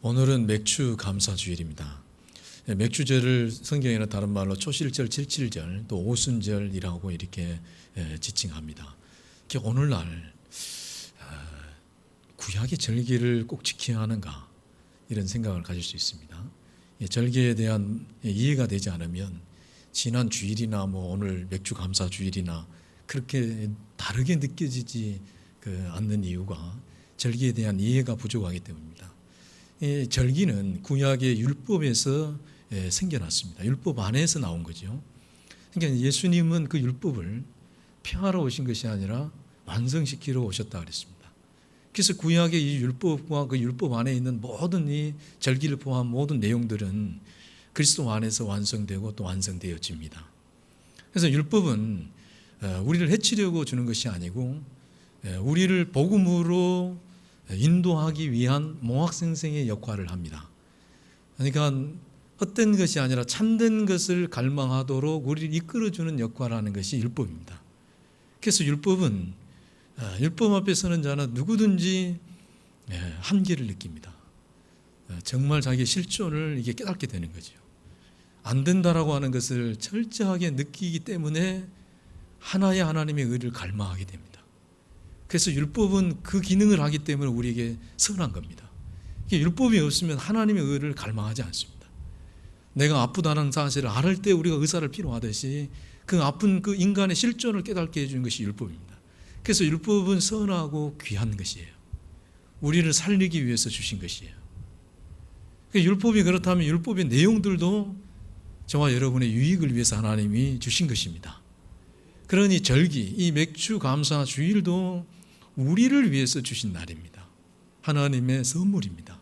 오늘은 맥주 감사주일입니다. 맥주절을 성경에는 다른 말로 초실절, 칠칠절, 또 오순절이라고 이렇게 지칭합니다. 오늘날 구약의 절기를 꼭 지켜야 하는가 이런 생각을 가질 수 있습니다. 절기에 대한 이해가 되지 않으면 지난 주일이나 오늘 맥주 감사주일이나 그렇게 다르게 느껴지지 않는 이유가 절기에 대한 이해가 부족하기 때문입니다. 절기는 구약의 율법에서 생겨났습니다. 율법 안에서 나온 거죠. 그러니까 예수님은 그 율법을 폐하러 오신 것이 아니라 완성시키러 오셨다 그랬습니다. 그래서 구약의 이 율법과 그 율법 안에 있는 모든 이 절기를 포함한 모든 내용들은 그리스도 안에서 완성되고 또 완성되어집니다. 그래서 율법은 우리를 해치려고 주는 것이 아니고 우리를 복음으로 인도하기 위한 몽학생생의 역할을 합니다. 그러니까 헛된 것이 아니라 참된 것을 갈망하도록 우리를 이끌어주는 역할을 하는 것이 율법입니다. 그래서 율법은 율법 앞에 서는 자는 누구든지 한계를 느낍니다. 정말 자기의 실존을 이게 깨닫게 되는 거죠. 안 된다라고 하는 것을 철저하게 느끼기 때문에 하나의 하나님의 의를 갈망하게 됩니다. 그래서 율법은 그 기능을 하기 때문에 우리에게 선한 겁니다. 율법이 없으면 하나님의 의를 갈망하지 않습니다. 내가 아프다는 사실을 알을 때 우리가 의사를 필요하듯이 그 아픈 그 인간의 실존을 깨닫게 해주는 것이 율법입니다. 그래서 율법은 선하고 귀한 것이에요. 우리를 살리기 위해서 주신 것이에요. 율법이 그렇다면 율법의 내용들도 저와 여러분의 유익을 위해서 하나님이 주신 것입니다. 그러니 절기, 이 맥주 감사 주일도 우리를 위해서 주신 날입니다. 하나님의 선물입니다.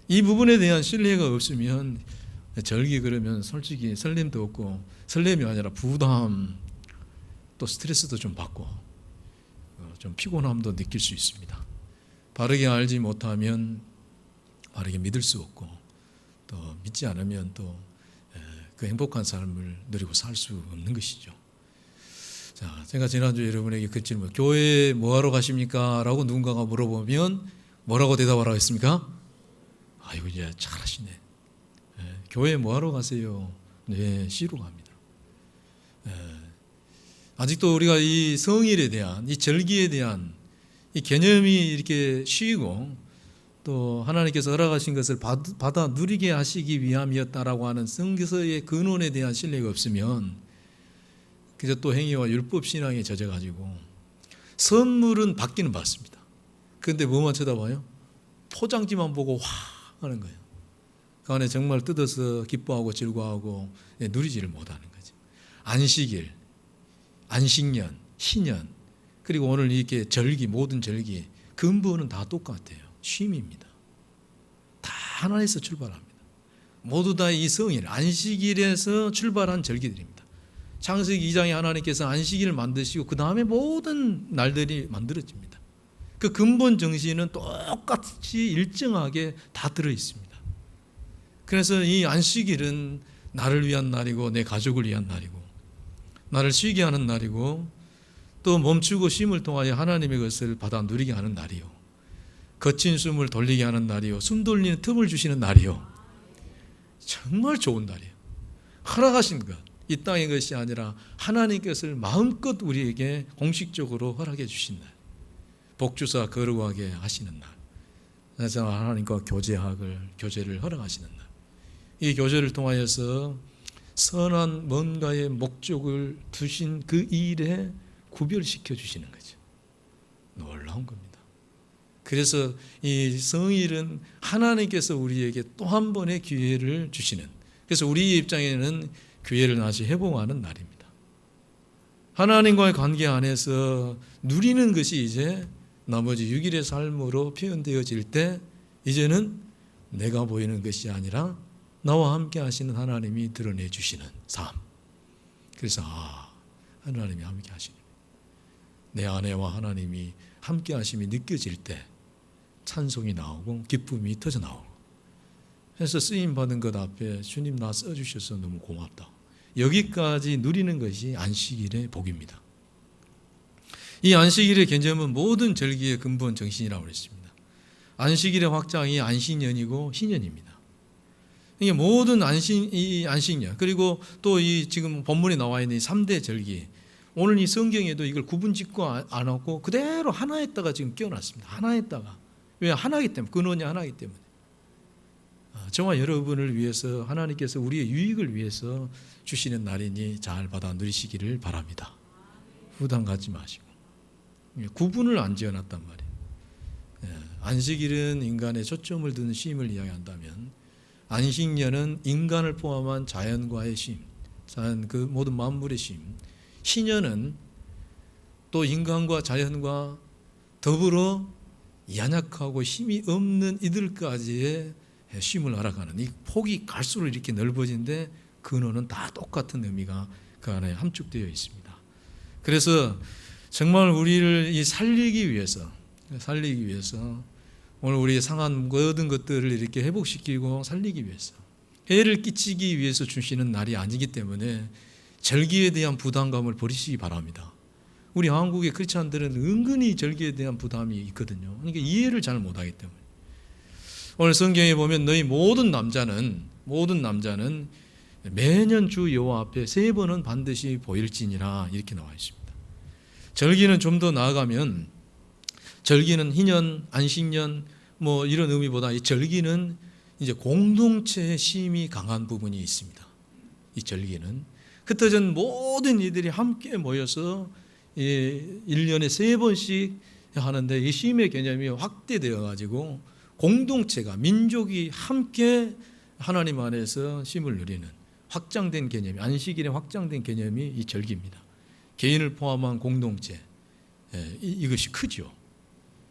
이 부분에 대한 신뢰가 없으면 절기 그러면 솔직히 설렘도 없고 설렘이 아니라 부담 또 스트레스도 좀 받고 좀 피곤함도 느낄 수 있습니다. 바르게 알지 못하면 바르게 믿을 수 없고 또 믿지 않으면 또 그 행복한 삶을 누리고 살 수 없는 것이죠. 자, 제가 지난주에 여러분에게 그 질문, 교회에 뭐하러 가십니까? 라고 누군가가 물어보면 뭐라고 대답하라고 했습니까? 아이고, 이제 잘하시네. 교회에 뭐하러 가세요? 네, 쉬러 갑니다. 아직도 우리가 이 성일에 대한, 이 절기에 대한 이 개념이 이렇게 쉬고 또 하나님께서 허락하신 것을 받아 누리게 하시기 위함이었다라고 하는 성서의 근원에 대한 신뢰가 없으면 그저 또 행위와 율법 신앙에 젖어가지고 선물은 받기는 받습니다. 그런데 뭐만 쳐다봐요? 포장지만 보고 와 하는 거예요. 그 안에 정말 뜯어서 기뻐하고 즐거워하고 누리지를 못하는 거죠. 안식일, 안식년, 희년 그리고 오늘 이렇게 절기, 모든 절기 근본은 다 똑같아요. 쉼입니다. 다 하나에서 출발합니다. 모두 다 이 성일, 안식일에서 출발한 절기들입니다. 창세기 2장에 하나님께서 안식일을 만드시고 그 다음에 모든 날들이 만들어집니다. 그 근본 정신은 똑같이 일정하게 다 들어있습니다. 그래서 이 안식일은 나를 위한 날이고 내 가족을 위한 날이고 나를 쉬게 하는 날이고 또 멈추고 쉼을 통하여 하나님의 것을 받아 누리게 하는 날이요. 거친 숨을 돌리게 하는 날이요. 숨 돌리는 틈을 주시는 날이요. 정말 좋은 날이에요. 허락하신 것, 이 땅의 것이 아니라 하나님 것을 마음껏 우리에게 공식적으로 허락해 주신 날. 복주사 거룩하게 하시는 날. 그래서 하나님과 교제를 허락하시는 날. 이 교제를 통하여서 선한 뭔가의 목적을 두신 그 일에 구별시켜 주시는 거죠. 놀라운 겁니다. 그래서 이 성일은 하나님께서 우리에게 또 한 번의 기회를 주시는, 그래서 우리의 입장에는 기회를 다시 회복하는 날입니다. 하나님과의 관계 안에서 누리는 것이 이제 나머지 6일의 삶으로 표현되어질 때 이제는 내가 보이는 것이 아니라 나와 함께 하시는 하나님이 드러내 주시는 삶. 그래서 하나님이 함께 하시는, 내 아내와 하나님이 함께 하심이 느껴질 때 찬송이 나오고 기쁨이 터져 나오고, 그래서 쓰임받은 것 앞에 주님 나 써주셔서 너무 고맙다. 여기까지 누리는 것이 안식일의 복입니다. 이 안식일의 개념은 모든 절기의 근본 정신이라고 그랬습니다. 안식일의 확장이 안식년이고 희년입니다. 이게 모든 이 안식년, 그리고 또 이 지금 본문에 나와 있는 이 3대 절기, 오늘 이 성경에도 이걸 구분 짓고 안 하고 그대로 하나에다가 지금 끼워놨습니다. 하나에다가. 왜? 하나이기 때문에, 근원이 하나이기 때문에. 저와 여러분을 위해서 하나님께서 우리의 유익을 위해서 주시는 날이니 잘 받아 누리시기를 바랍니다. 부담 갖지 마시고. 구분을 안 지어놨단 말이에요. 안식일은 인간의 초점을 두는 쉼을 이야기한다면, 안식년은 인간을 포함한 자연과의 쉼, 자연 그 모든 만물의 쉼, 희년은 또 인간과 자연과 더불어 연약하고 힘이 없는 이들까지의 쉼을 알아가는, 이 폭이 갈수록 이렇게 넓어지는데 근원은 다 똑같은 의미가 그 안에 함축되어 있습니다. 그래서 정말 우리를 살리기 위해서 오늘 우리의 상한 모든 것들을 이렇게 회복시키고 살리기 위해서, 해를 끼치기 위해서 주시는 날이 아니기 때문에 절기에 대한 부담감을 버리시기 바랍니다. 우리 한국의 크리스찬들은 은근히 절기에 대한 부담이 있거든요. 그러니까 이해를 잘 못하기 때문에. 오늘 성경에 보면 너희 모든 남자는 매년 주 여호와 앞에 3번은 반드시 보일지니라, 이렇게 나와 있습니다. 절기는 좀 더 나아가면, 절기는 희년, 안식년 뭐 이런 의미보다 이 절기는 이제 공동체의 쉼이 강한 부분이 있습니다. 이 절기는 흩어진 모든 이들이 함께 모여서 1년에 3번씩 하는데, 이 쉼의 개념이 확대되어 가지고 공동체가, 민족이 함께 하나님 안에서 쉼을 누리는 확장된 개념이, 안식일의 확장된 개념이 이 절기입니다. 개인을 포함한 공동체, 이것이 크죠.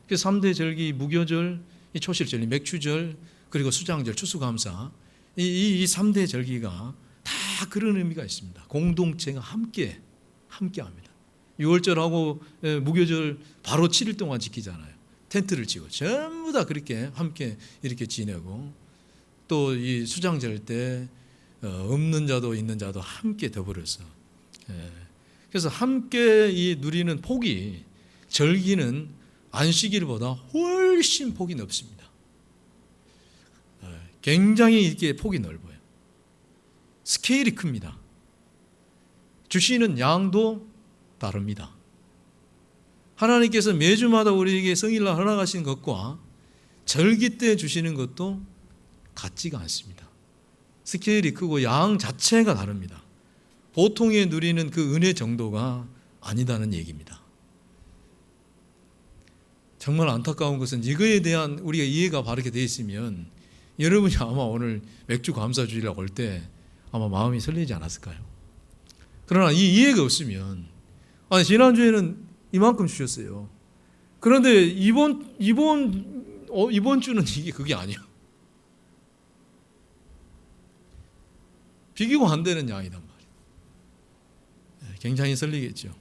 그래서 3대 절기, 무교절, 이 초실절, 맥추절, 그리고 수장절, 추수감사, 이 3대 절기가 다 그런 의미가 있습니다. 공동체가 함께 합니다. 6월절하고 무교절 바로 7일 동안 지키잖아요. 텐트를 치고 전부 다 그렇게 함께 이렇게 지내고, 또 이 수장절 때 없는 자도 있는 자도 함께 더불어서, 그래서 함께 이 누리는 폭이, 절기는 안식일보다 훨씬 폭이 넓습니다. 굉장히 이렇게 폭이 넓어요. 스케일이 큽니다. 주시는 양도 다릅니다. 하나님께서 매주마다 우리에게 성일날 허락하신 것과 절기 때 주시는 것도 같지가 않습니다. 스케일이 크고 양 자체가 다릅니다. 보통에 누리는 그 은혜 정도가 아니다는 얘기입니다. 정말 안타까운 것은, 이거에 대한 우리가 이해가 바르게 되어 있으면 여러분이 아마 오늘 맥주 감사 주일날 올 때 아마 마음이 설레지 않았을까요? 그러나 이 이해가 없으면, 지난주에는 이만큼 주셨어요. 그런데 이번 주는 이게 그게 아니야. 비교가 안 되는 양이단 말이에요. 굉장히 설리겠죠.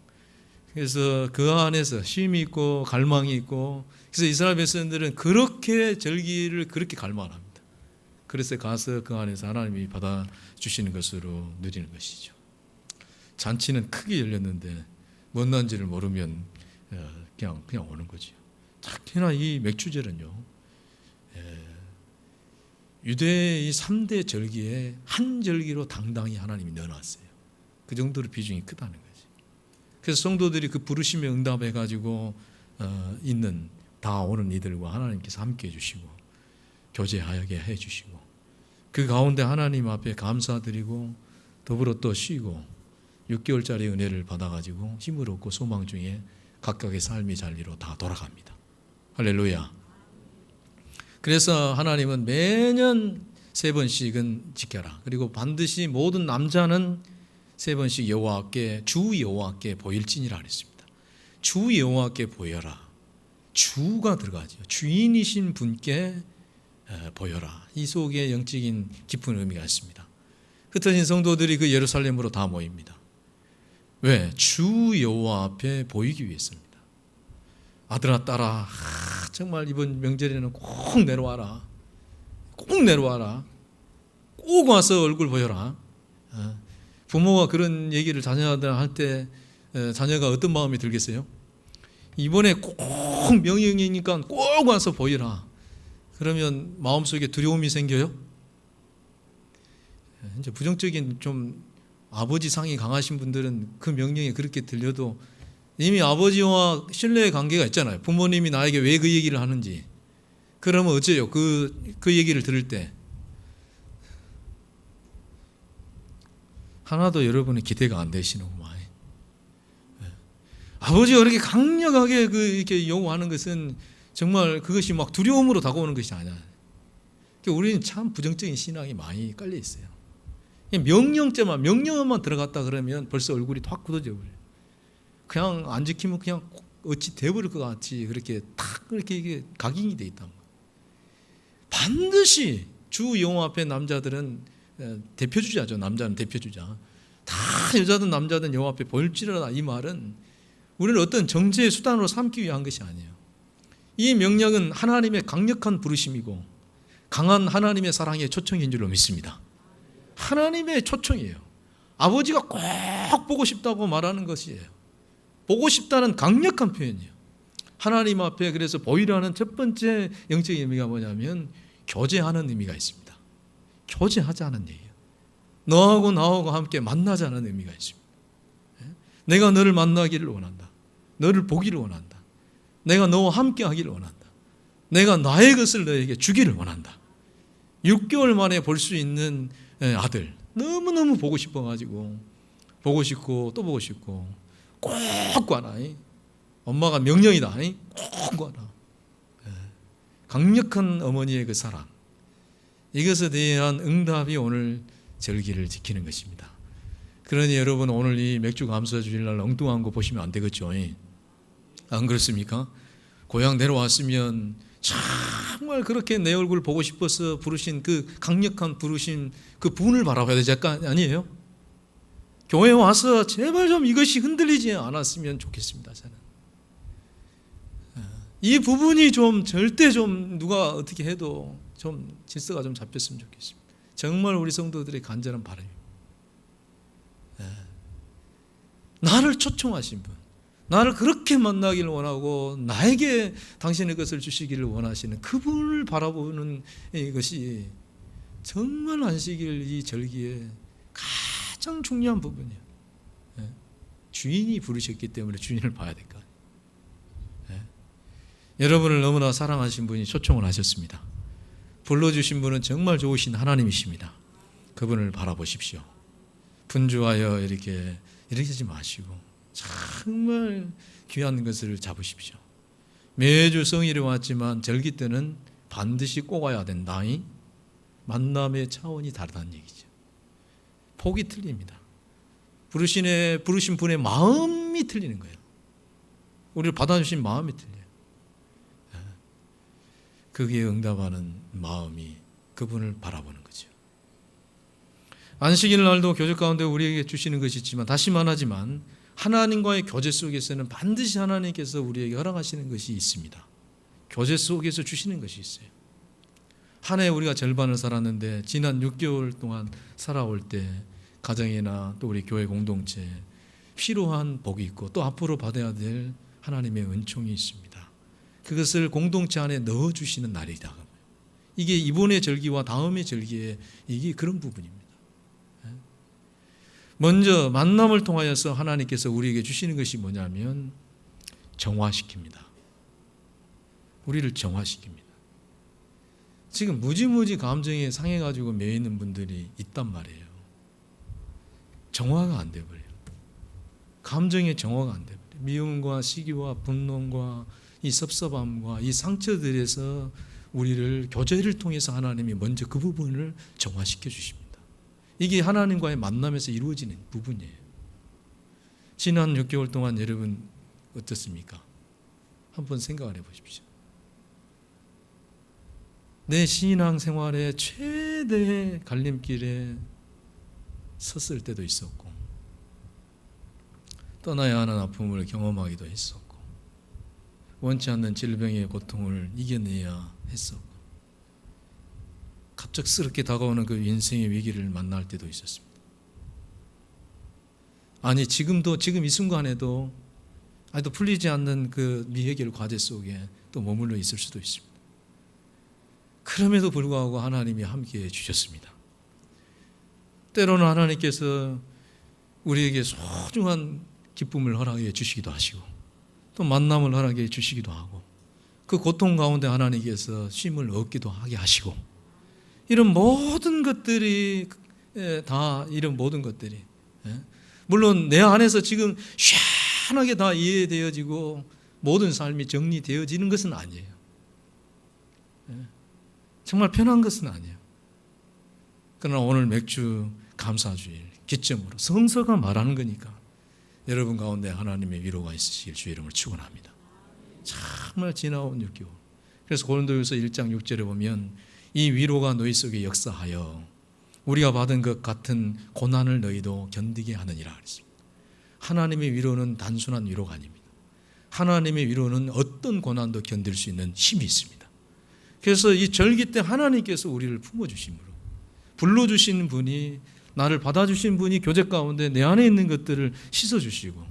그래서 그 안에서 쉼이 있고 갈망이 있고, 그래서 이스라엘 백성들은 그렇게 절기를 그렇게 갈망합니다. 그래서 가서 그 안에서 하나님이 받아주시는 것으로 누리는 것이죠. 잔치는 크게 열렸는데 뭔 난지를 모르면 그냥 오는 거죠. 특히나 이 맥추절은요, 유대의 이 3대 절기에 한 절기로 당당히 하나님이 넣어놨어요. 그 정도로 비중이 크다는 거지. 그래서 성도들이 그 부르심에 응답해가지고 있는, 다 오는 이들과 하나님께서 함께 해주시고 교제하게 해주시고, 그 가운데 하나님 앞에 감사드리고 더불어 또 쉬고 6개월짜리 은혜를 받아가지고 힘을 얻고 소망 중에 각각의 삶의 잔리로 다 돌아갑니다. 할렐루야. 그래서 하나님은 매년 3번씩은 지켜라. 그리고 반드시 모든 남자는 3번씩 여호와께, 주 여호와께 보일지니라 그랬습니다. 주 여호와께 보여라. 주가 들어가죠. 주인이신 분께 보여라. 이 속에 영적인 깊은 의미가 있습니다. 흩어진 성도들이 그 예루살렘으로 다 모입니다. 왜? 주 여호와 앞에 보이기 위해서입니다. 아들아 딸아, 정말 이번 명절에는 꼭 내려와라. 꼭 내려와라. 꼭 와서 얼굴 보여라. 부모가 그런 얘기를 자녀한테 할 때 자녀가 어떤 마음이 들겠어요? 이번에 꼭 명령이니까 꼭 와서 보이라. 그러면 마음속에 두려움이 생겨요? 이제 부정적인 좀 아버지 상이 강하신 분들은 그 명령이 그렇게 들려도 이미 아버지와 신뢰의 관계가 있잖아요. 부모님이 나에게 왜 그 얘기를 하는지. 그러면 어째요? 그 얘기를 들을 때 하나도 여러분의 기대가 안 되시는구만. 아버지가 그렇게 강력하게 이렇게 요구하는 것은 정말 그것이 막 두려움으로 다가오는 것이 아니야. 우리는 참 부정적인 신앙이 많이 깔려 있어요. 명령만 들어갔다 그러면 벌써 얼굴이 탁 굳어져 버려요. 그냥 안 지키면 그냥 어찌 돼버릴 것 같이 그렇게 탁 그렇게 이게 각인이 돼 있단 말이에요. 반드시 주 여호와 앞에 남자들은 대표주자죠. 남자는 대표주자. 다 여자든 남자든 여호와 앞에 볼지어다. 이 말은 우리를 어떤 정죄의 수단으로 삼기 위한 것이 아니에요. 이 명령은 하나님의 강력한 부르심이고 강한 하나님의 사랑의 초청인 줄로 믿습니다. 하나님의 초청이에요. 아버지가 꼭 보고 싶다고 말하는 것이에요. 보고 싶다는 강력한 표현이에요. 하나님 앞에 그래서 보이라는 첫 번째 영적인 의미가 뭐냐면 교제하는 의미가 있습니다. 교제하자는 얘기예요. 너하고 나하고 함께 만나자는 의미가 있습니다. 내가 너를 만나기를 원한다. 너를 보기를 원한다. 내가 너와 함께 하기를 원한다. 내가 나의 것을 너에게 주기를 원한다. 6개월 만에 볼 수 있는 아들 너무너무 보고 싶어가지고 보고 싶고 또 보고 싶고 꼭 가라. 엄마가 명령이다. 꼭 가라. 강력한 어머니의 그 사랑, 이것에 대한 응답이 오늘 절기를 지키는 것입니다. 그러니 여러분 오늘 이 맥주 감사 주일날 엉뚱한 거 보시면 안 되겠죠. 안 그렇습니까? 고향 내려왔으면 정말 그렇게 내 얼굴 보고 싶어서 부르신 그 강력한 부르신 그 분을 바라봐야 되지 아니에요? 교회 와서 제발 좀 이것이 흔들리지 않았으면 좋겠습니다. 저는 이 부분이 좀 절대 좀 누가 어떻게 해도 좀 질서가 좀 잡혔으면 좋겠습니다. 정말 우리 성도들의 간절한 바람입니다. 나를 초청하신 분, 나를 그렇게 만나기를 원하고 나에게 당신의 것을 주시기를 원하시는 그분을 바라보는 것이 정말 안식일 이 절기에 가장 중요한 부분이에요. 주인이 부르셨기 때문에 주인을 봐야 될 거 아니에요. 여러분을 너무나 사랑하신 분이 초청을 하셨습니다. 불러주신 분은 정말 좋으신 하나님이십니다. 그분을 바라보십시오. 분주하여 이렇게 하지 마시고 정말 귀한 것을 잡으십시오. 매주 성일에 왔지만 절기 때는 반드시 꼭 와야 된다. 만남의 차원이 다르다는 얘기죠. 폭이 틀립니다. 부르신 분의 마음이 틀리는 거예요. 우리를 받아주신 마음이 틀려요. 거기에 응답하는 마음이 그분을 바라보는 거죠. 안식일 날도 교제 가운데 우리에게 주시는 것이 있지만 다시 말하지만 하나님과의 교제 속에서는 반드시 하나님께서 우리에게 허락하시는 것이 있습니다. 교제 속에서 주시는 것이 있어요. 한 해 우리가 절반을 살았는데 지난 6개월 동안 살아올 때 가정이나 또 우리 교회 공동체 필요한 복이 있고 또 앞으로 받아야 될 하나님의 은총이 있습니다. 그것을 공동체 안에 넣어주시는 날이다. 이게 이번의 절기와 다음의 절기에 이게 그런 부분입니다. 먼저 만남을 통하여서 하나님께서 우리에게 주시는 것이 뭐냐면 정화시킵니다. 우리를 정화시킵니다. 지금 무지무지 감정에 상해가지고 매이는 분들이 있단 말이에요. 정화가 안 돼버려요. 감정의 정화가 안 돼버려요. 미움과 시기와 분노와 이 섭섭함과 이 상처들에서 우리를 교제를 통해서 하나님이 먼저 그 부분을 정화시켜 주십니다. 이게 하나님과의 만남에서 이루어지는 부분이에요. 지난 6개월 동안 여러분 어떻습니까? 한번 생각을 해보십시오. 내 신앙 생활의 최대의 갈림길에 섰을 때도 있었고 떠나야 하는 아픔을 경험하기도 했었고 원치 않는 질병의 고통을 이겨내야 했었고 갑작스럽게 다가오는 그 인생의 위기를 만날 때도 있었습니다. 아니 지금 이 순간에도 아직도 풀리지 않는 그 미해결 과제 속에 또 머물러 있을 수도 있습니다. 그럼에도 불구하고 하나님이 함께해 주셨습니다. 때로는 하나님께서 우리에게 소중한 기쁨을 허락해 주시기도 하시고 또 만남을 허락해 주시기도 하고 그 고통 가운데 하나님께서 쉼을 얻기도 하게 하시고 이런 모든 것들이 다 이런 모든 것들이 물론 내 안에서 지금 시원하게 다 이해되어지고 모든 삶이 정리되어지는 것은 아니에요. 정말 편한 것은 아니에요. 그러나 오늘 맥주 감사주일 기점으로 성서가 말하는 거니까 여러분 가운데 하나님의 위로가 있으시길 주의 이름을 축원합니다. 정말 지나온 6개월. 그래서 고린도후서 1장 6절에 보면 이 위로가 너희 속에 역사하여 우리가 받은 것 같은 고난을 너희도 견디게 하느니라 그랬습니다. 하나님의 위로는 단순한 위로가 아닙니다. 하나님의 위로는 어떤 고난도 견딜 수 있는 힘이 있습니다. 그래서 이 절기 때 하나님께서 우리를 품어주심으로 불러주신 분이 나를 받아주신 분이 교제 가운데 내 안에 있는 것들을 씻어주시고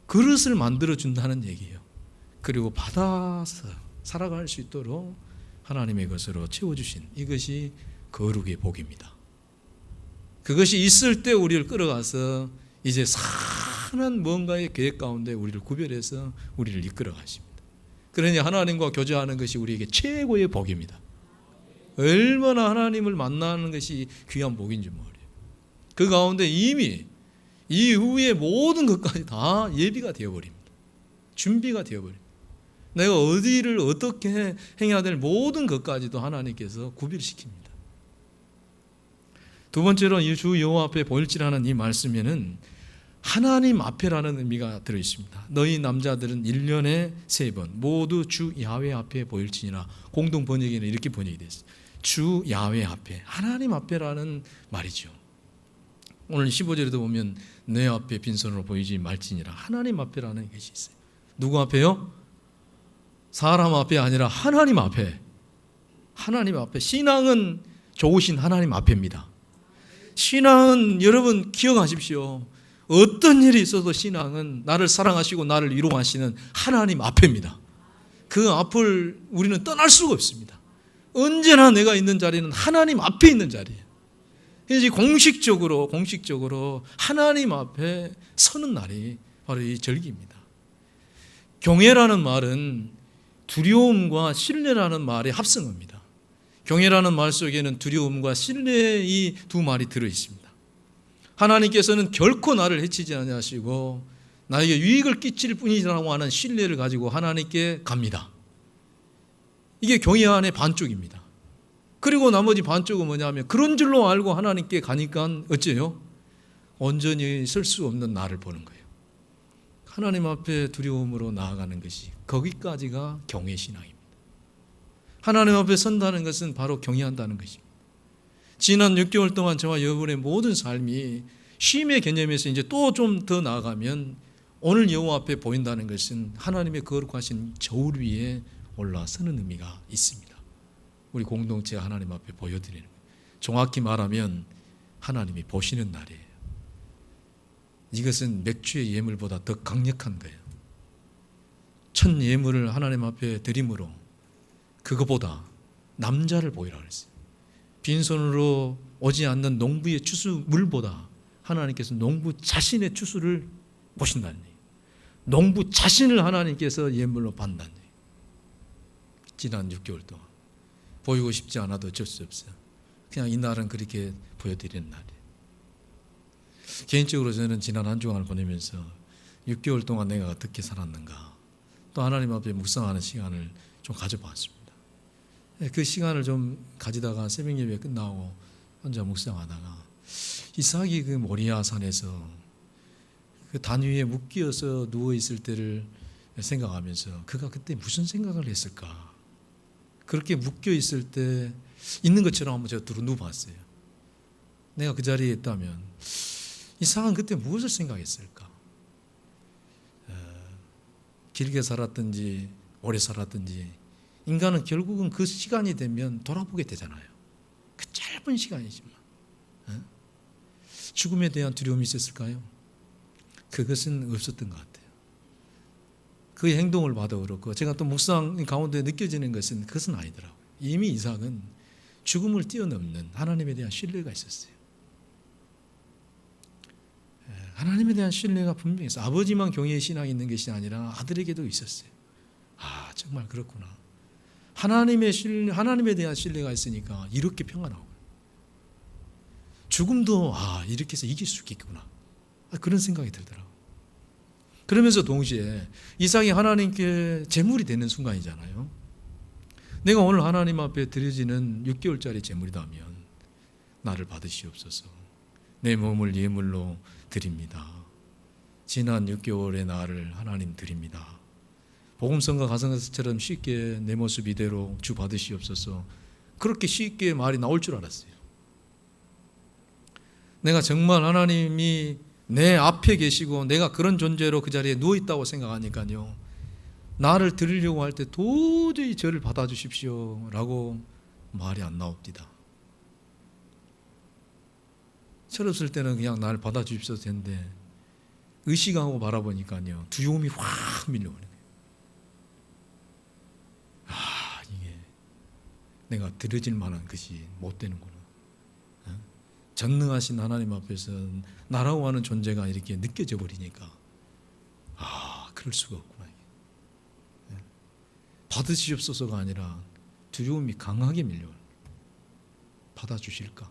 그릇을 만들어준다는 얘기예요. 그리고 받아서 살아갈 수 있도록 하나님의 것으로 채워주신 이것이 거룩의 복입니다. 그것이 있을 때 우리를 끌어가서 이제 선한 뭔가의 계획 가운데 우리를 구별해서 우리를 이끌어 가십니다. 그러니 하나님과 교제하는 것이 우리에게 최고의 복입니다. 얼마나 하나님을 만나는 것이 귀한 복인지 모르요. 그 가운데 이미 이후의 모든 것까지 다 예비가 되어버립니다. 준비가 되어버립니다. 내가 어디를 어떻게 행해야 될 모든 것까지도 하나님께서 구별시킵니다. 두 번째로 이 주 여호와 앞에 보일지라는 이 말씀에는 하나님 앞에라는 의미가 들어있습니다. 너희 남자들은 1년에 3번 모두 주 야훼 앞에 보일지니라. 공동 번역에는 이렇게 번역이 됐어요. 주 야훼 앞에, 하나님 앞에라는 말이죠. 오늘 15절에도 보면 내 앞에 빈손으로 보이지 말지니라. 하나님 앞에라는 것이 있어요. 누구 앞에요? 사람 앞에 아니라 하나님 앞에. 하나님 앞에. 신앙은 좋으신 하나님 앞에입니다. 신앙은 여러분 기억하십시오. 어떤 일이 있어도 신앙은 나를 사랑하시고 나를 위로하시는 하나님 앞에입니다. 그 앞을 우리는 떠날 수가 없습니다. 언제나 내가 있는 자리는 하나님 앞에 있는 자리예요. 이제 공식적으로 하나님 앞에 서는 날이 바로 이 절기입니다. 경외라는 말은 두려움과 신뢰라는 말의 합성어입니다. 경외라는 말 속에는 두려움과 신뢰의 두 말이 들어있습니다. 하나님께서는 결코 나를 해치지 아니하시고 나에게 유익을 끼칠 뿐이라고 하는 신뢰를 가지고 하나님께 갑니다. 이게 경외 안의 반쪽입니다. 그리고 나머지 반쪽은 뭐냐면 그런 줄로 알고 하나님께 가니까 어째요? 온전히 설 수 없는 나를 보는 거예요. 하나님 앞에 두려움으로 나아가는 것이 거기까지가 경외신앙입니다. 하나님 앞에 선다는 것은 바로 경외한다는 것입니다. 지난 6개월 동안 저와 여러분의 모든 삶이 쉼의 개념에서 이제 또 좀 더 나아가면 오늘 여호와 앞에 보인다는 것은 하나님의 거룩하신 저울 위에 올라서는 의미가 있습니다. 우리 공동체 하나님 앞에 보여드리는 거예요. 정확히 말하면 하나님이 보시는 날이에요. 이것은 맥주의 예물보다 더 강력한 거예요. 첫 예물을 하나님 앞에 드림으로 그것보다 남자를 보이라 그랬어요. 빈손으로 오지 않는 농부의 추수물보다 하나님께서 농부 자신의 추수를 보신다는 얘기예요. 농부 자신을 하나님께서 예물로 받는다는 얘기예요. 지난 6개월 동안 보이고 싶지 않아도 어쩔 수 없어요. 그냥 이 날은 그렇게 보여드리는 날이에요. 개인적으로 저는 지난 한 주간을 보내면서 6개월 동안 내가 어떻게 살았는가 또 하나님 앞에 묵상하는 시간을 좀 가져봤습니다. 그 시간을 좀 가지다가 새벽 예배 끝나고 혼자 묵상하다가 이삭이 그 모리아 산에서 그 단 위에 묶여서 누워 있을 때를 생각하면서 그가 그때 무슨 생각을 했을까? 그렇게 묶여 있을 때 있는 것처럼 한번 제가 누워봤어요. 내가 그 자리에 있다면 이삭은 그때 무엇을 생각했을까? 길게 살았든지 오래 살았든지 인간은 결국은 그 시간이 되면 돌아보게 되잖아요. 그 짧은 시간이지만 죽음에 대한 두려움이 있었을까요? 그것은 없었던 것 같아요. 그 행동을 봐도 그렇고 제가 또 묵상 가운데 느껴지는 것은 그것은 아니더라고요. 이미 이삭은 죽음을 뛰어넘는 하나님에 대한 신뢰가 있었어요. 하나님에 대한 신뢰가 분명히 있어요. 아버지만 경외의 신앙이 있는 것이 아니라 아들에게도 있었어요. 아, 정말 그렇구나. 하나님에 대한 신뢰가 있으니까 이렇게 평안하고, 죽음도 이렇게 해서 이길 수 있겠구나, 그런 생각이 들더라고요. 그러면서 동시에 이삭이 하나님께 제물이 되는 순간이잖아요. 내가 오늘 하나님 앞에 드려지는 6개월짜리 제물이라면 나를 받으시옵소서. 내 몸을 예물로 드립니다. 지난 6개월의 나를 하나님 드립니다. 복음성과 가정에서처럼 쉽게 내 모습 이대로 주 받으시옵소서. 그렇게 쉽게 말이 나올 줄 알았어요. 내가 정말 하나님이 내 앞에 계시고 내가 그런 존재로 그 자리에 누워있다고 생각하니까요, 나를 드리려고 할 때 도저히 저를 받아주십시오 라고 말이 안 나옵니다. 철없을 때는 그냥 나를 받아주십시오 했는데, 의식하고 바라보니까요, 두려움이 확 밀려오는 거예요. 이게 내가 드려질 만한 것이 못 되는구나. 전능하신 하나님 앞에서 나라고 하는 존재가 이렇게 느껴져 버리니까 그럴 수가 없구나. 받으시옵소서가 아니라 두려움이 강하게 밀려오는 거예요. 받아주실까?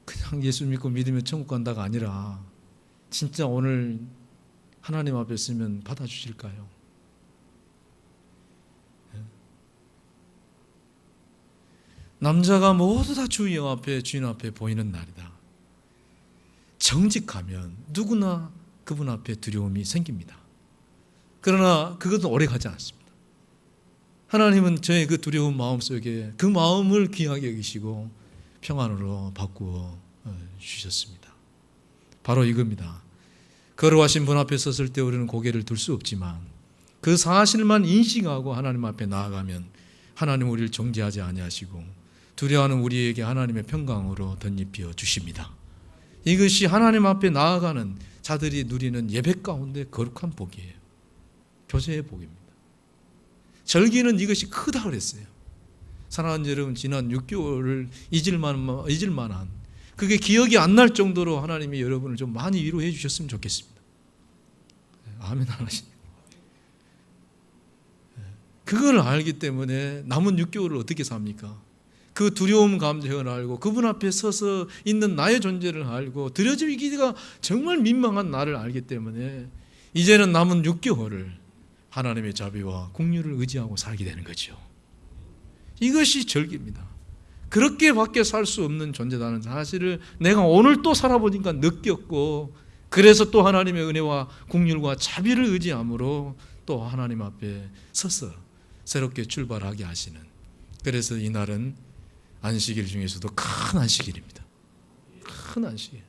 그냥 예수 믿고 믿으면 천국 간다가 아니라 진짜 오늘 하나님 앞에 쓰면 받아주실까요? 남자가 모두 다 주인 앞에 보이는 날이다. 정직하면 누구나 그분 앞에 두려움이 생깁니다. 그러나 그것도 오래 가지 않습니다. 하나님은 저의 그 두려운 마음 속에 그 마음을 귀하게 여기시고 평안으로 바꾸어 주셨습니다. 바로 이겁니다. 걸어가신 분 앞에 섰을 때 우리는 고개를 들 수 없지만 그 사실만 인식하고 하나님 앞에 나아가면 하나님 우리를 정죄하지 아니하시고 두려워하는 우리에게 하나님의 평강으로 덧입혀 주십니다. 이것이 하나님 앞에 나아가는 자들이 누리는 예배 가운데 거룩한 복이에요. 교제의 복입니다. 절기는 이것이 크다 그랬어요. 사랑하는 여러분, 지난 6개월을 잊을 만한, 그게 기억이 안 날 정도로 하나님이 여러분을 좀 많이 위로해 주셨으면 좋겠습니다. 아멘 하나님. 그걸 알기 때문에 남은 6개월을 어떻게 삽니까? 그 두려움 감정을 알고 그분 앞에 서서 있는 나의 존재를 알고 드려지기가 정말 민망한 나를 알기 때문에 이제는 남은 6개월을 하나님의 자비와 긍휼을 의지하고 살게 되는 거죠. 이것이 절기입니다. 그렇게밖에 살 수 없는 존재라는 사실을 내가 오늘 또 살아보니까 느꼈고, 그래서 또 하나님의 은혜와 긍휼과 자비를 의지함으로 또 하나님 앞에 서서 새롭게 출발하게 하시는, 그래서 이날은 안식일 중에서도 큰 안식일입니다. 큰 안식일.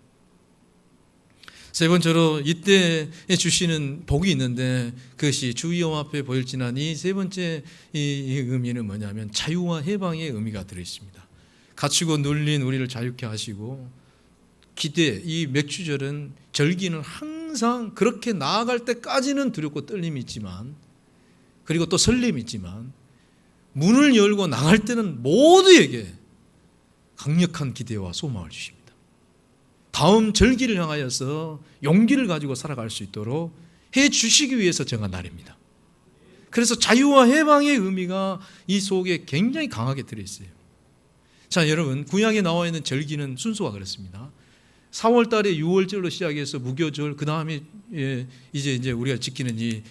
세 번째로 이때 주시는 복이 있는데 그것이 주의험 앞에 보일지난 이 세 번째 이 의미는 뭐냐면 자유와 해방의 의미가 들어있습니다. 갇히고 눌린 우리를 자유케 하시고, 기대, 이 맥주절은 절기는 항상 그렇게 나아갈 때까지는 두렵고 떨림이 있지만, 그리고 또 설렘이 있지만, 문을 열고 나갈 때는 모두에게 강력한 기대와 소망을 주십니다. 다음 절기를 향하여서 용기를 가지고 살아갈 수 있도록 해 주시기 위해서 정한 날입니다. 그래서 자유와 해방의 의미가 이 속에 굉장히 강하게 들어있어요. 자, 여러분, 구약에 나와 있는 절기는 순서가 그렇습니다. 4월 달에 6월절로 시작해서 무교절, 그 다음에 이제 우리가 지키는 이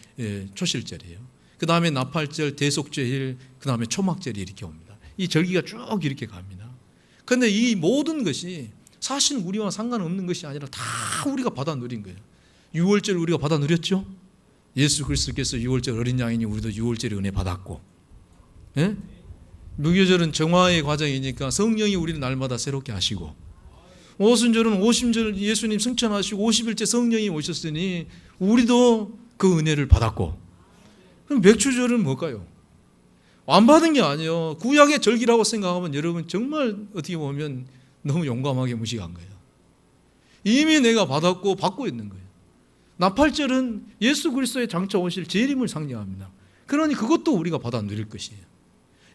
초실절이에요. 그 다음에 나팔절, 대속죄일, 그 다음에 초막절이 이렇게 옵니다. 이 절기가 쭉 이렇게 갑니다. 그런데 이 모든 것이 사실 우리와 상관없는 것이 아니라 다 우리가 받아 누린 거예요. 6월절 우리가 받아 누렸죠? 예수 그리스도께서 6월절 어린 양이니 우리도 6월절의 은혜 받았고, 예? 무교절은 정화의 과정이니까 성령이 우리를 날마다 새롭게 하시고, 오순절은 오심절 예수님 승천하시고 50일째 성령이 오셨으니 우리도 그 은혜를 받았고, 그럼 맥주절은 뭘까요? 안 받은 게 아니에요. 구약의 절기라고 생각하면 여러분 정말 어떻게 보면 너무 용감하게 무식한 거예요. 이미 내가 받았고 받고 있는 거예요. 나팔절은 예수 그리스도의 장차 오실 재림을 상징합니다. 그러니 그것도 우리가 받아 누릴 것이에요.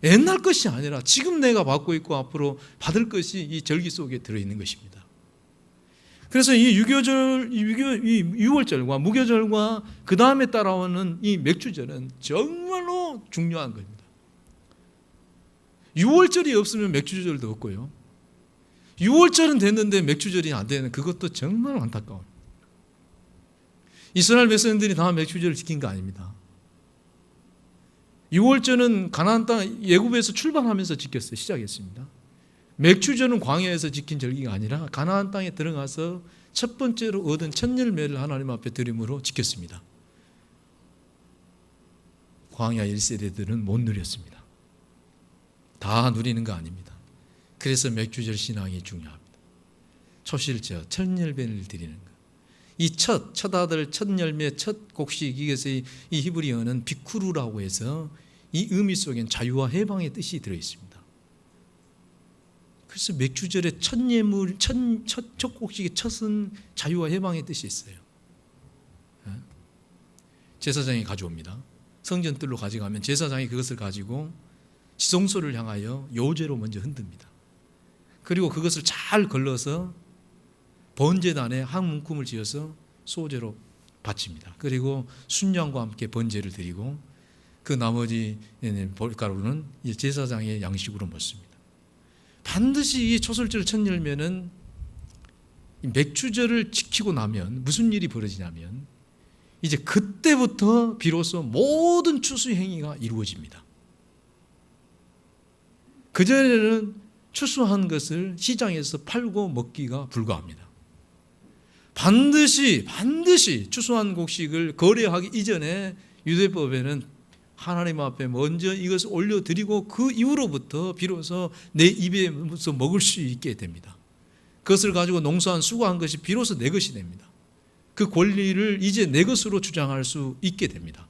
옛날 것이 아니라 지금 내가 받고 있고 앞으로 받을 것이 이 절기 속에 들어있는 것입니다. 그래서 이 유월절과 무교절과 그 다음에 따라오는 이 맥주절은 정말로 중요한 겁니다. 유월절이 없으면 맥주절도 없고요. 유월절은 됐는데 맥주절이 안 되는 그것도 정말 안타까워요. 이스라엘 백성들이 다 맥주절을 지킨 거 아닙니다. 유월절은 가나안 땅 애굽에서 출발하면서 지켰어요. 시작했습니다. 맥주절은 광야에서 지킨 절기가 아니라 가나안 땅에 들어가서 첫 번째로 얻은 첫 열매를 하나님 앞에 드림으로 지켰습니다. 광야 1세대들은 못 누렸습니다. 다 누리는 거 아닙니다. 그래서 맥주절 신앙이 중요합니다. 초실절, 첫 열매를 드리는 것. 이 첫 아들, 첫 열매, 첫 곡식, 이것서 이 히브리어는 비쿠루라고 해서 이 의미 속엔 자유와 해방의 뜻이 들어있습니다. 그래서 맥주절의 첫 예물, 첫 곡식의 첫은 자유와 해방의 뜻이 있어요. 제사장이 가져옵니다. 성전뜰로 가져가면 제사장이 그것을 가지고 지성소를 향하여 요제로 먼저 흔듭니다. 그리고 그것을 잘 걸러서 번제단에 한 문금을 지어서 소제로 바칩니다. 그리고 순양과 함께 번제를 드리고 그 나머지 보리가루는 제사장의 양식으로 먹습니다. 반드시 이 초설절 첫 열매는 맥주절을 지키고 나면 무슨 일이 벌어지냐면 이제 그때부터 비로소 모든 추수 행위가 이루어집니다. 그전에는 추수한 것을 시장에서 팔고 먹기가 불가합니다. 반드시 추수한 곡식을 거래하기 이전에 유대법에는 하나님 앞에 먼저 이것을 올려드리고 그 이후로부터 비로소 내 입에서 먹을 수 있게 됩니다. 그것을 가지고 농사한 수고한 것이 비로소 내 것이 됩니다. 그 권리를 이제 내 것으로 주장할 수 있게 됩니다.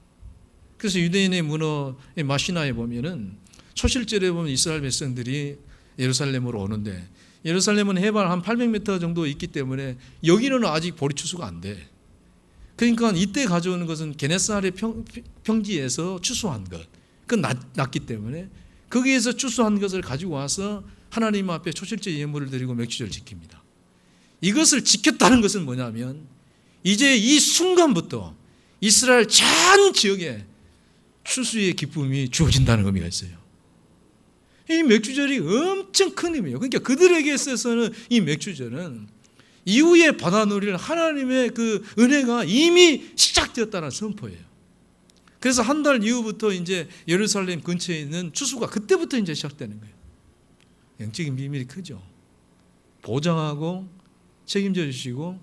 그래서 유대인의 문화의 마시나에 보면은 초실절에 보면 이스라엘 백성들이 예루살렘으로 오는데 예루살렘은 해발 한 800m 정도 있기 때문에 여기는 아직 보리 추수가 안 돼. 그러니까 이때 가져오는 것은 게네사렛 평지에서 추수한 것, 그건 낮기 때문에 거기에서 추수한 것을 가지고 와서 하나님 앞에 초실제 예물을 드리고 맥주절을 지킵니다. 이것을 지켰다는 것은 뭐냐면 이제 이 순간부터 이스라엘 전 지역에 추수의 기쁨이 주어진다는 의미가 있어요. 이 맥주절이 엄청 큰 의미예요. 그러니까 그들에게 있어서는 이 맥주절은 이후에 받아 누릴 하나님의 그 은혜가 이미 시작되었다는 선포예요. 그래서 한 달 이후부터 이제 예루살렘 근처에 있는 추수가 그때부터 이제 시작되는 거예요. 영적인 비밀이 크죠. 보장하고 책임져 주시고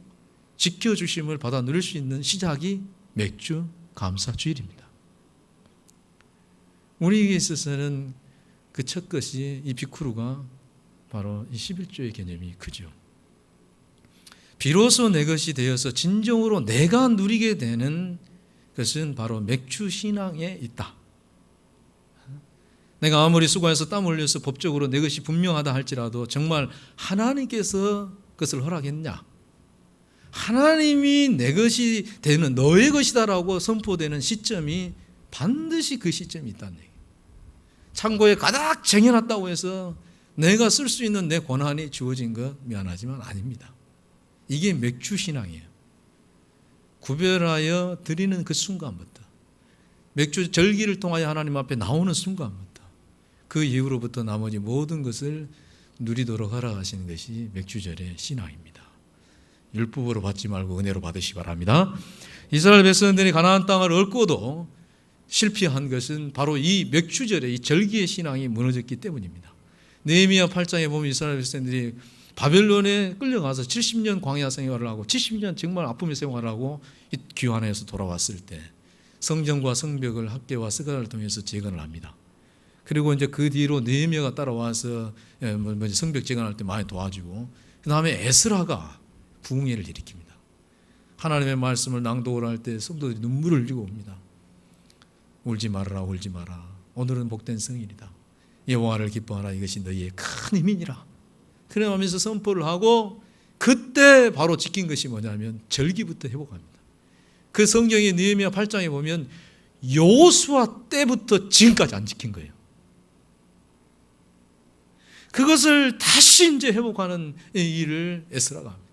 지켜 주심을 받아 누릴 수 있는 시작이 맥주 감사 주일입니다. 우리에게 있어서는 그 첫 것이 이 비쿠루가 바로 이 11조의 개념이 크죠. 비로소 내 것이 되어서 진정으로 내가 누리게 되는 것은 바로 맥주 신앙에 있다. 내가 아무리 수고해서 땀 흘려서 법적으로 내 것이 분명하다 할지라도 정말 하나님께서 그것을 허락했냐? 하나님이 내 것이 되는 너의 것이다라고 선포되는 시점이 반드시 그 시점이 있다는 얘기예요. 창고에 가득 쟁여놨다고 해서 내가 쓸 수 있는 내 권한이 주어진 것 미안하지만 아닙니다. 이게 맥주 신앙이에요. 구별하여 드리는 그 순간부터 맥주 절기를 통하여 하나님 앞에 나오는 순간부터 그 이후로부터 나머지 모든 것을 누리도록 허락하시는 것이 맥주절의 신앙입니다. 율법으로 받지 말고 은혜로 받으시기 바랍니다. 이스라엘 백성들이 가나안 땅을 얻고도 실패한 것은 바로 이 맥주절의 이 절기의 신앙이 무너졌기 때문입니다. 느헤미야 8장에 보면 이스라엘 백성들이 바벨론에 끌려가서 70년 광야 생활을 하고 70년 정말 아픔의 생활을 하고 귀환해서 돌아왔을 때 성전과 성벽을 학계와 스가랴를 통해서 재건을 합니다. 그리고 이제 그 뒤로 느헤미야가 따라와서 성벽 재건할 때 많이 도와주고 그 다음에 에스라가 부흥회를 일으킵니다. 하나님의 말씀을 낭독을 할 때 성도들이 눈물을 흘리고 옵니다. 울지 말아라 울지 마라. 오늘은 복된 성일이다. 여호와를 기뻐하라. 이것이 너희의 큰 힘이니라. 그러면서 선포를 하고 그때 바로 지킨 것이 뭐냐면 절기부터 회복합니다. 그 성경의 느헤미야 8장에 보면 여호수아 때부터 지금까지 안 지킨 거예요. 그것을 다시 이제 회복하는 일을 에스라가 합니다.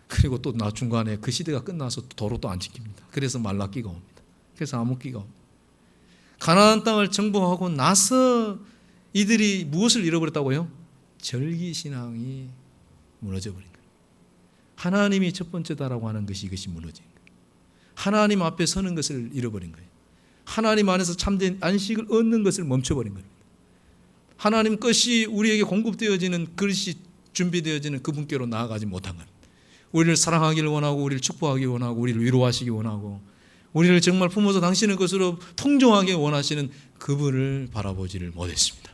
그리고 또 중간에 그 시대가 끝나서 도로 또 안 지킵니다. 그래서 말라기가 옵니다. 그래서 암흑기가 옵니다. 가나안 땅을 정복하고 나서 이들이 무엇을 잃어버렸다고요? 절기신앙이 무너져버린 거예요. 하나님이 첫 번째다라고 하는 것이 이것이 무너진 거예요. 하나님 앞에 서는 것을 잃어버린 거예요. 하나님 안에서 참된 안식을 얻는 것을 멈춰버린 거예요. 하나님 것이 우리에게 공급되어지는 그릇이 준비되어지는 그분께로 나아가지 못한 것. 우리를 사랑하기를 원하고 우리를 축복하기 원하고 우리를 위로하시기 원하고 우리를 정말 품어서 당신의 것으로 통정하게 원하시는 그분을 바라보지를 못했습니다.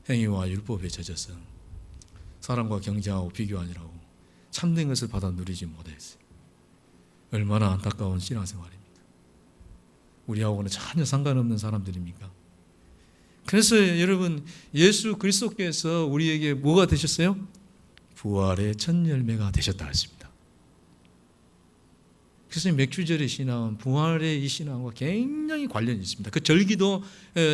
행위와 율법에 젖어서 사람과 경쟁하고 비교하느라고 참된 것을 받아 누리지 못했어요. 얼마나 안타까운 신앙생활입니까? 우리하고는 전혀 상관없는 사람들입니까? 그래서 여러분 예수 그리스도께서 우리에게 뭐가 되셨어요? 부활의 첫 열매가 되셨다 했습니다. 그래서 맥주절의 신앙은 부활의 이 신앙과 굉장히 관련이 있습니다. 그 절기도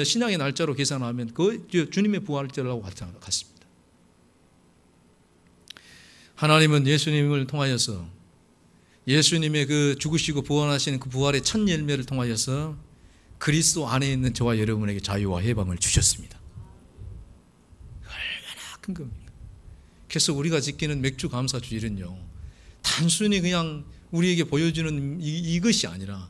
신앙의 날짜로 계산하면 그 주님의 부활절하고 같습니다. 하나님은 예수님을 통하여서 예수님의 그 죽으시고 부활하시는 그 부활의 첫 열매를 통하여서 그리스도 안에 있는 저와 여러분에게 자유와 해방을 주셨습니다. 얼마나 큰 겁니까? 그래서 우리가 지키는 맥주 감사 주일은요, 단순히 그냥 우리에게 보여주는 이것이 아니라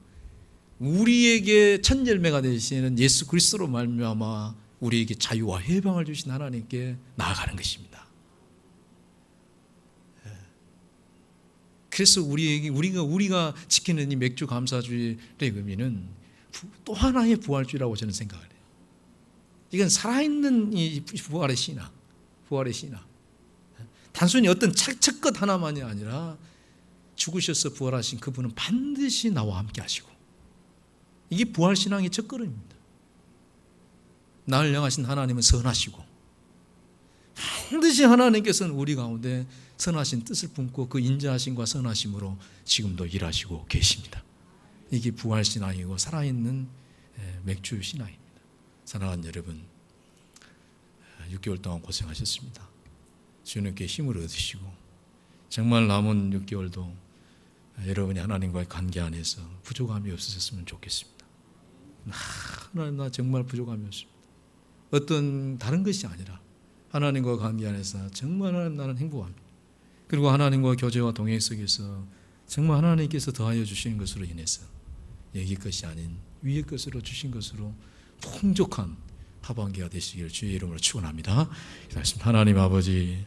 우리에게 첫 열매가 되시는 예수 그리스도로 말미암아 우리에게 자유와 해방을 주신 하나님께 나아가는 것입니다. 그래서 우리가 지키는 이 맥주 감사주일의 의미는 또 하나의 부활주의라고 저는 생각을 해요. 이건 살아있는 이 부활의 신앙, 부활의 신앙. 단순히 어떤 첫 것 하나만이 아니라 죽으셔서 부활하신 그분은 반드시 나와 함께 하시고, 이게 부활신앙의 첫걸음입니다. 나를 향하신 하나님은 선하시고 반드시 하나님께서는 우리 가운데 선하신 뜻을 품고 그 인자하심과 선하심으로 지금도 일하시고 계십니다. 이게 부활신앙이고 살아있는 맥주신앙입니다. 사랑하는 여러분, 6개월 동안 고생하셨습니다. 주님께 힘을 얻으시고 정말 남은 6개월도 여러분이 하나님과의 관계 안에서 부족함이 없으셨으면 좋겠습니다. 하나님, 나 정말 부족함이 없습니다. 어떤 다른 것이 아니라 하나님과 관계 안에서 정말 나는 행복합니다. 그리고 하나님과 교제와 동행 속에서 정말 하나님께서 더하여 주시는 것으로 인해서 여기 것이 아닌 위의 것으로 주신 것으로 풍족한 하반기가 되시기를 주의 이름으로 축원합니다. 하나님 아버지,